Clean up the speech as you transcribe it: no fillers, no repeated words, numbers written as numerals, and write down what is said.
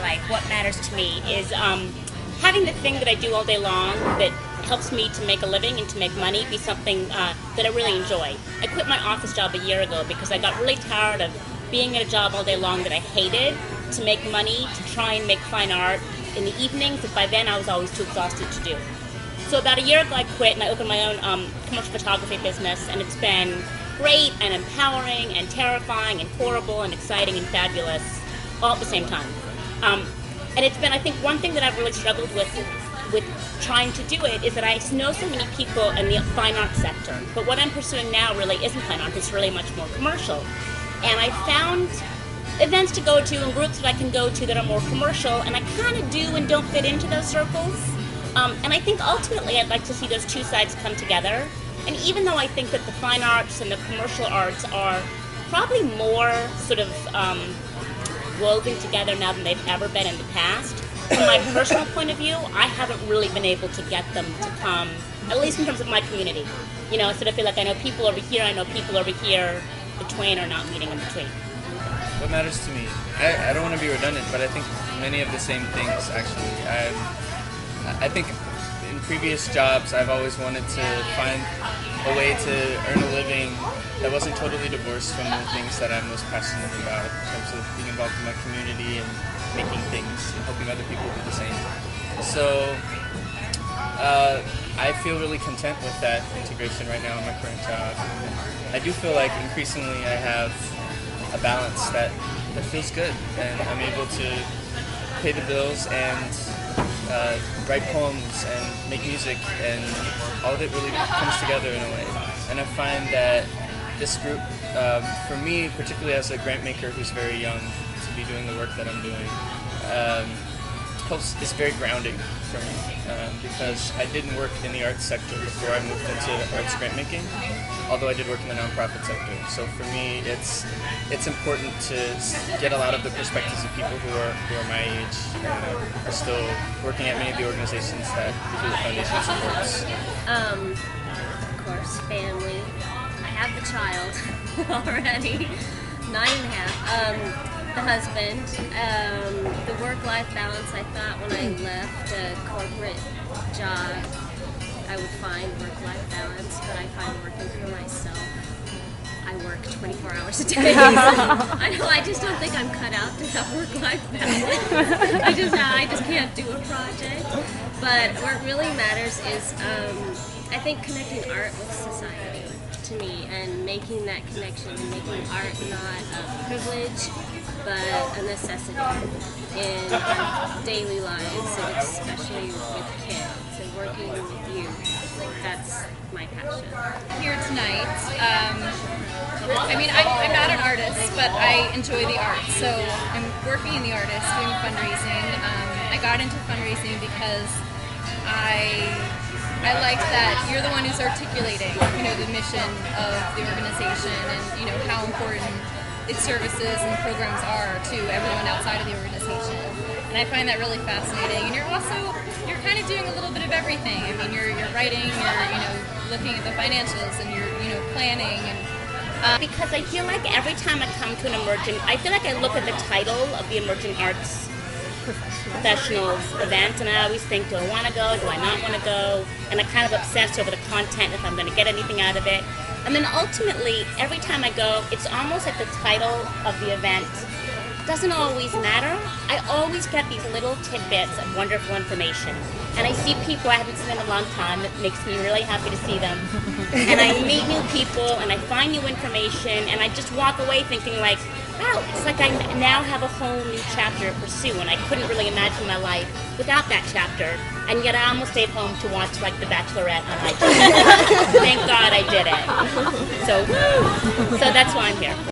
life, what matters to me, is having the thing that I do all day long that helps me to make a living and to make money be something that I really enjoy. I quit my office job a year ago because I got really tired of being at a job all day long that I hated to make money, to try and make fine art in the evenings, and by then I was always too exhausted to do. So about a year ago I quit and I opened my own commercial photography business, and it's been great and empowering and terrifying and horrible and exciting and fabulous all at the same time. And it's been, I think, one thing that I've really struggled with trying to do it is that I know so many people in the fine art sector, but what I'm pursuing now really isn't fine art, it's really much more commercial. And I found events to go to and groups that I can go to that are more commercial, and I kind of do and don't fit into those circles. And I think ultimately I'd like to see those two sides come together. And even though I think that the fine arts and the commercial arts are probably more sort of woven together now than they've ever been in the past, from my personal point of view, I haven't really been able to get them to come, at least in terms of my community. You know, I sort of feel like I know people over here, I know people over here, the twain are not meeting in between. What matters to me? I don't want to be redundant, but I think many of the same things, actually. I think in previous jobs, I've always wanted to find a way to earn a living that wasn't totally divorced from the things that I'm most passionate about, in terms of being involved in my community and making things and helping other people do the same. So I feel really content with that integration right now in my current job. I do feel like increasingly I have a balance that feels good, and I'm able to pay the bills and write poems and make music, and all of it really comes together in a way. And I find that this group, for me, particularly as a grant maker who's very young to be doing the work that I'm doing, is very grounding for me, because I didn't work in the arts sector before I moved into arts grant making, although I did work in the nonprofit sector. So for me, it's important to get a lot of the perspectives of people who are my age and are still working at many of the organizations that the Hewlett Foundation supports. Of course, family. I have the child already, 9.5. The husband, the work-life balance. I thought when I left a corporate job I would find work-life balance, but I find working for myself, I work 24 hours a day. I just don't think I'm cut out to have work-life balance. I just can't do a project. But what really matters is, I think, connecting art with society to me, and making that connection, and making art not a privilege but a necessity in our daily lives, and especially with kids and working with youth. That's my passion. Here tonight, I'm not an artist, but I enjoy the arts, so I'm working in the arts, doing fundraising. I got into fundraising because I like that you're the one who's articulating, the mission of the organization, and how important its services and programs are to everyone outside of the organization. And I find that really fascinating. And you're kind of doing a little bit of everything. I mean, you're writing, you're looking at the financials, and you're planning. And because I feel like every time I come to an I feel like I look at the title of the Emerging Arts Professionals event, and I always think, do I want to go, do I not want to go? And I kind of obsess over the content, if I'm going to get anything out of it. And then ultimately, every time I go, it's almost like the title of the event doesn't always matter. I always get these little tidbits of wonderful information. And I see people I haven't seen in a long time. That makes me really happy to see them. And I meet new people, and I find new information, and I just walk away thinking like, wow, it's like I now have a whole new chapter to pursue, and I couldn't really imagine my life without that chapter. And yet I almost stayed home to watch like The Bachelorette on iTunes. Thank God I did it. So that's why I'm here.